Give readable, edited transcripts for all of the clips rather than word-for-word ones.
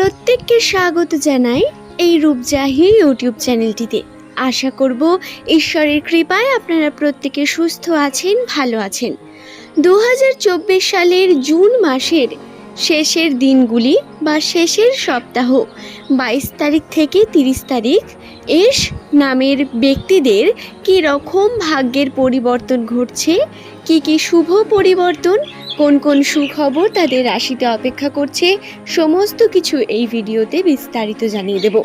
প্রত্যেককে স্বাগত জানাই এই রূপজাহি ইউটিউব চ্যানেলটিতে। আশা করব ঈশ্বরের কৃপায় আপনারা প্রত্যেকে সুস্থ আছেন, ভালো আছেন। 2024 সালের জুন মাসের শেষের দিনগুলি বা শেষের সপ্তাহ 22 তারিখ থেকে 30 তারিখ এস নামের ব্যক্তিদের কী রকম ভাগ্যের পরিবর্তন ঘটছে, কি শুভ পরিবর্তন, কোন কোন সুখবর তাদের রাশিতে অপেক্ষা করছে, সমস্ত কিছু এই ভিডিওতে বিস্তারিত জানিয়ে দেব।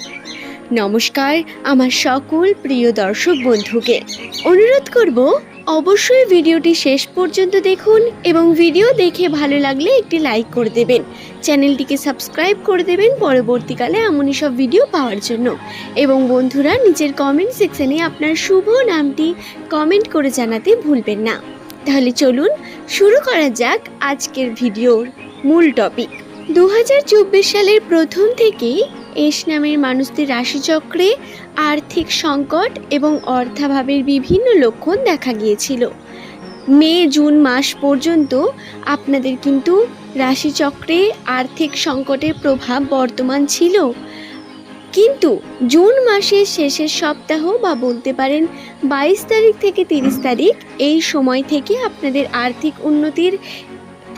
নমস্কার আমার সকল প্রিয় দর্শক বন্ধুকে। অনুরোধ করব অবশ্যই ভিডিওটি শেষ পর্যন্ত দেখুন এবং ভিডিও দেখে ভালো লাগলে একটি লাইক করে দেবেন, চ্যানেলটিকে সাবস্ক্রাইব করে দেবেন পরবর্তীকালে এমনই সব ভিডিও পাওয়ার জন্য। এবং বন্ধুরা, নিচের কমেন্ট সেকশনে আপনার শুভ নামটি কমেন্ট করে জানাতে ভুলবেন না। তাহলে চলুন শুরু করা যাক আজকের ভিডিওর মূল টপিক। 2024 সালের প্রথম থেকেই এস নামের মানুষদের রাশিচক্রে আর্থিক সংকট এবং অর্থাভাবের বিভিন্ন লক্ষণ দেখা গিয়েছিল। মে জুন মাস পর্যন্ত আপনাদের কিন্তু রাশিচক্রে আর্থিক সংকটের প্রভাব বর্তমান ছিল, কিন্তু জুন মাসের শেষের সপ্তাহ বা বলতে পারেন 22 তারিখ থেকে 30 তারিখ এই সময় থেকে আপনাদের আর্থিক উন্নতির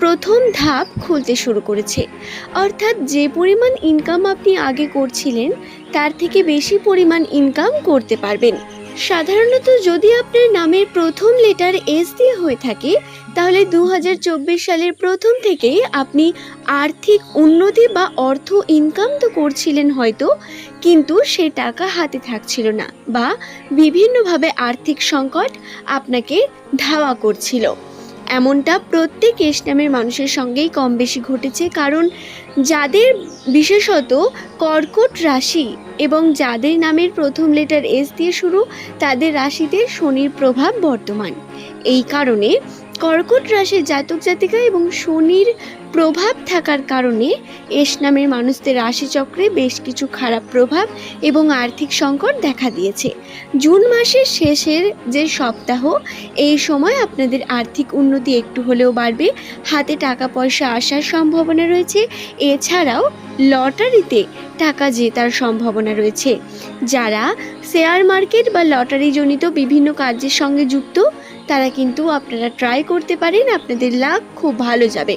প্রথম ধাপ খুলতে শুরু করেছে। অর্থাৎ যে পরিমাণ ইনকাম আপনি আগে করছিলেন তার থেকে বেশি পরিমাণ ইনকাম করতে পারবেন। সাধারণত যদি আপনার নামের প্রথম লেটার এস দিয়ে হয়ে থাকে তাহলে 2024 সালের প্রথম থেকেই আপনি আর্থিক উন্নতি বা অর্থ ইনকাম তো করছিলেন হয়তো, কিন্তু সে টাকা হাতে থাকছিল না বা বিভিন্নভাবে আর্থিক সংকট আপনাকে ধাওয়া করছিল। এমনটা প্রত্যেক এস নামের মানুষের সঙ্গেই কম বেশি ঘটেছে, কারণ যাদের বিশেষত কর্কট রাশি এবং যাদের নামের প্রথম লেটার এস দিয়ে শুরু তাদের রাশিতে শনির প্রভাব বর্তমান। এই কারণে কর্কট রাশির জাতক জাতিকা এবং শনির প্রভাব থাকার কারণে এস নামের মানুষদের রাশিচক্রে বেশ কিছু খারাপ প্রভাব এবং আর্থিক সংকট দেখা দিয়েছে। জুন মাসের শেষের যে সপ্তাহ এই সময় আপনাদের আর্থিক উন্নতি একটু হলেও বাড়বে, হাতে টাকা পয়সা আসার সম্ভাবনা রয়েছে, এছাড়াও লটারিতে টাকা জেতার সম্ভাবনা রয়েছে। যারা শেয়ার মার্কেট বা লটারি জনিত বিভিন্ন কার্যের সঙ্গে যুক্ত তারা কিন্তু আপনারা ট্রাই করতে পারেন, আপনাদের লাভ খুব ভালো যাবে।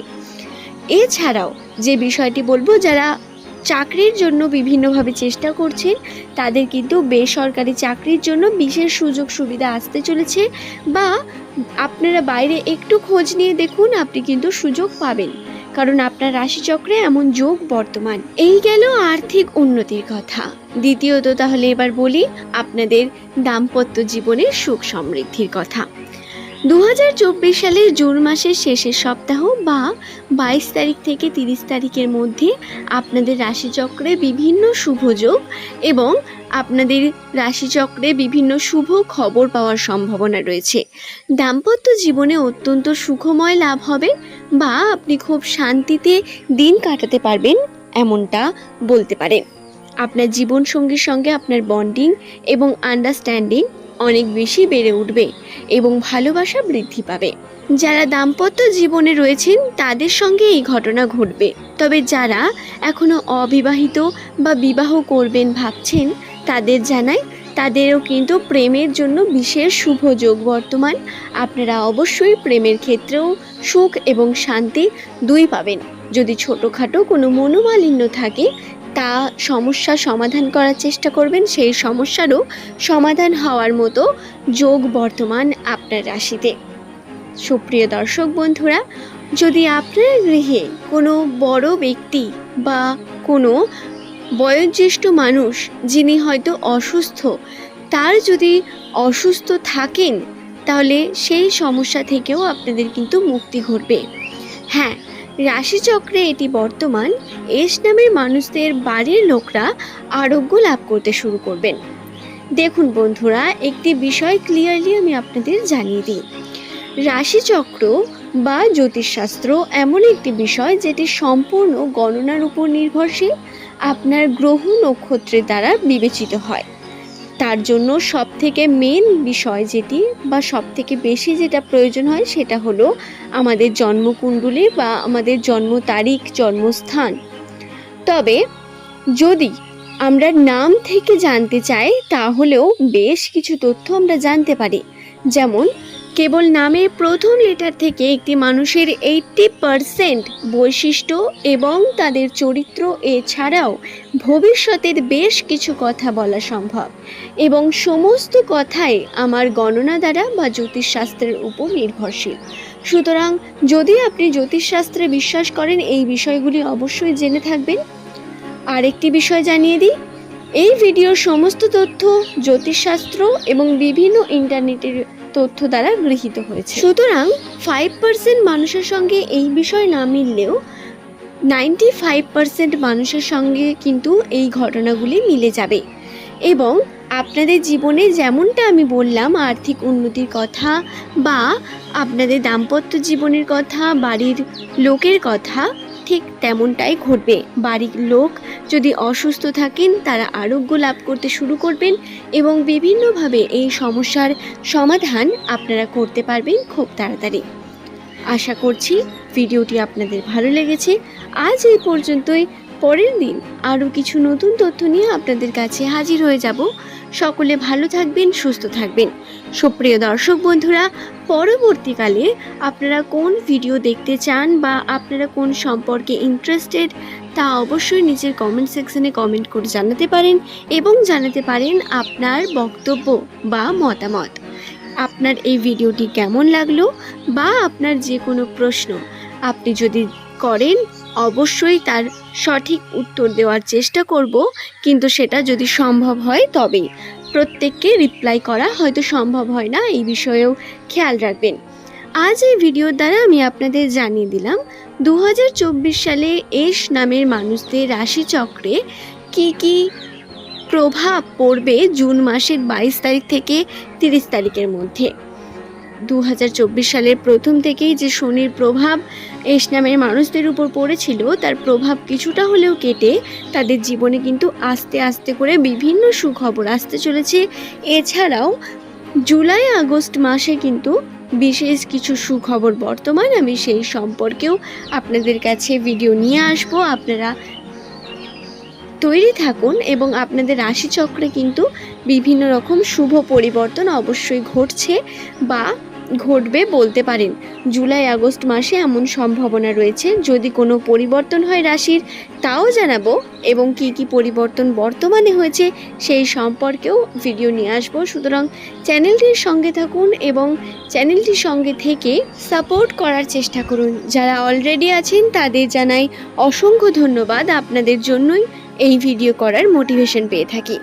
এছাড়াও যে বিষয়টি বলবো, যারা চাকরির জন্য বিভিন্নভাবে চেষ্টা করছেন তাদের কিন্তু বেসরকারি চাকরির জন্য বিশেষ সুযোগ সুবিধা আসতে চলেছে, বা আপনারা বাইরে একটু খোঁজ নিয়ে দেখুন, আপনি কিন্তু সুযোগ পাবেন, কারণ আপনার রাশিচক্রে এমন যোগ বর্তমান। এই গেল আর্থিক উন্নতির কথা। দ্বিতীয়ত তাহলে এবার বলি আপনাদের দাম্পত্য জীবনের সুখ সমৃদ্ধির কথা। 2024 সালের জুন মাসের শেষের সপ্তাহ বা 22 তারিখ থেকে 30 তারিখের মধ্যে আপনাদের রাশিচক্রে বিভিন্ন শুভযোগ এবং আপনাদের রাশিচক্রে বিভিন্ন শুভ খবর পাওয়ার সম্ভাবনা রয়েছে। দাম্পত্য জীবনে অত্যন্ত সুখময় লাভ হবে বা আপনি খুব শান্তিতে দিন কাটাতে পারবেন এমনটা বলতে পারেন। আপনার জীবনসঙ্গীর সঙ্গে আপনার বন্ডিং এবং আন্ডারস্ট্যান্ডিং অনেক বেশি বেড়ে উঠবে এবং ভালোবাসা বৃদ্ধি পাবে। যারা দাম্পত্য জীবনে রয়েছেন তাদের সঙ্গে এই ঘটনা ঘটবে, তবে যারা এখনো অবিবাহিত বা বিবাহ করবেন ভাবছেন তাদের জানাই তাদেরও কিন্তু প্রেমের জন্য বিশেষ শুভ যোগ বর্তমান। আপনারা অবশ্যই প্রেমের ক্ষেত্রেও সুখ এবং শান্তি দুই পাবেন। যদি ছোটোখাটো কোনো মনোমালিন্য থাকে তা সমস্যা সমাধান করার চেষ্টা করবেন, সেই সমস্যারও সমাধান হওয়ার মতো যোগ বর্তমান আপনার রাশিতে। সুপ্রিয় দর্শক বন্ধুরা, যদি আপনার গৃহে কোনো বড় ব্যক্তি বা কোনো বয়োজ্যেষ্ঠ মানুষ যিনি হয়তো অসুস্থ, তার যদি অসুস্থ থাকেন তাহলে সেই সমস্যা থেকেও আপনাদের কিন্তু মুক্তি ঘটবে। হ্যাঁ, রাশিচক্রে এটি বর্তমান এস নামের মানুষদের বাড়ির লোকরা আরোগ্য লাভ করতে শুরু করবেন। দেখুন বন্ধুরা, একটি বিষয় ক্লিয়ারলি আমি আপনাদের জানিয়ে দিই। রাশিচক্র বা জ্যোতিষশাস্ত্র এমন একটি বিষয় যেটি সম্পূর্ণ গণনার উপর নির্ভরশীল, আপনার গ্রহ নক্ষত্রের দ্বারা বিবেচিত হয়। তার জন্য সবথেকে মেন বিষয় যেটি বা সবথেকে বেশি যেটা প্রয়োজন হয় সেটা হলো আমাদের জন্মকুণ্ডলী বা আমাদের জন্ম তারিখ, জন্মস্থান। তবে যদি আমরা নাম থেকে জানতে চাই তাহলেও বেশ কিছু তথ্য আমরা জানতে পারি। যেমন কেবল নামের প্রথম লেটার থেকে একটি মানুষের 80% বৈশিষ্ট্য এবং তাদের চরিত্র এছাড়াও ভবিষ্যতের বেশ কিছু কথা বলা সম্ভব, এবং সমস্ত কথাই আমার গণনা দ্বারা বা জ্যোতিষশাস্ত্রের উপর নির্ভরশীল। সুতরাং যদি আপনি জ্যোতিষশাস্ত্রে বিশ্বাস করেন, এই বিষয়গুলি অবশ্যই জেনে থাকবেন। আরেকটি বিষয় জানিয়ে দিই, এই ভিডিওর সমস্ত তথ্য জ্যোতিষশাস্ত্র এবং বিভিন্ন ইন্টারনেটের তথ্য দ্বারা গৃহীত হয়েছে। সুতরাং 5% মানুষের সঙ্গে এই বিষয় না মিললেও 95% মানুষের সঙ্গে কিন্তু এই ঘটনাগুলি মিলে যাবে। এবং আপনাদের জীবনে যেমনটা আমি বললাম, আর্থিক উন্নতির কথা বা আপনাদের দাম্পত্য জীবনের কথা, বাড়ির লোকের কথা, ঠিক তেমনটাই ঘটবে। বাড়ির লোক যদি অসুস্থ থাকেন তারা আরোগ্য লাভ করতে শুরু করবেন এবং বিভিন্নভাবে এই সমস্যার সমাধান আপনারা করতে পারবেন খুব তাড়াতাড়ি। আশা করছি ভিডিওটি আপনাদের ভালো লেগেছে। আজ এই পর্যন্তই। পরের দিন আরও কিছু নতুন তথ্য নিয়ে আপনাদের কাছে হাজির হয়ে যাব। সকলে ভালো থাকবেন, সুস্থ থাকবেন। সুপ্রিয় দর্শক বন্ধুরা, পরবর্তীকালে আপনারা কোন ভিডিও দেখতে চান বা আপনারা কোন সম্পর্কে ইন্টারেস্টেড তা অবশ্যই নিচের কমেন্ট সেকশনে কমেন্ট করে জানাতে পারেন এবং জানাতে পারেন আপনার বক্তব্য বা মতামত। আপনার এই ভিডিওটি কেমন লাগলো বা আপনার যে কোনো প্রশ্ন আপনি যদি করেন, অবশ্যই তার সঠিক উত্তর দেওয়ার চেষ্টা করব, কিন্তু সেটা যদি সম্ভব হয় তবেই। প্রত্যেককে রিপ্লাই করা হয়তো সম্ভব হয় না, এই বিষয়েও খেয়াল রাখবেন। আজ এই ভিডিওর দ্বারা আমি আপনাদের জানিয়ে দিলাম 2024 সালে এস নামের মানুষদের রাশিচক্রে কি কি প্রভাব পড়বে জুন মাসের 22 তারিখ থেকে 30 তারিখের মধ্যে। 2024 সালের প্রথম থেকেই যে শনির প্রভাব এস নামের মানুষদের উপর পড়েছিল, তার প্রভাব কিছুটা হলেও কেটে তাদের জীবনে কিন্তু আস্তে আস্তে করে বিভিন্ন সুখবর আসতে চলেছে। এছাড়াও জুলাই আগস্ট মাসে কিন্তু বিশেষ কিছু সুখবর বর্তমান, আমি সেই সম্পর্কেও আপনাদের কাছে ভিডিও নিয়ে আসব। আপনারা তৈরি থাকুন এবং আপনাদের রাশিচক্রে কিন্তু বিভিন্ন রকম শুভ পরিবর্তন অবশ্যই ঘটছে বা ঘটবে বলতে পারেন। জুলাই আগস্ট মাসে এমন সম্ভাবনা রয়েছে। যদি কোনো পরিবর্তন হয় রাশির তাও জানাবো, এবং কি কি পরিবর্তন বর্তমানে হয়েছে সেই সম্পর্কেও ভিডিও নিয়ে আসবো। সুতরাং চ্যানেলটির সঙ্গে থাকুন এবং চ্যানেলটির সঙ্গে থেকে সাপোর্ট করার চেষ্টা করুন। যারা অলরেডি আছেন তাদের জানাই অসংখ্য ধন্যবাদ। আপনাদের জন্যই এই ভিডিও করার মোটিভেশন পেয়ে থাকি।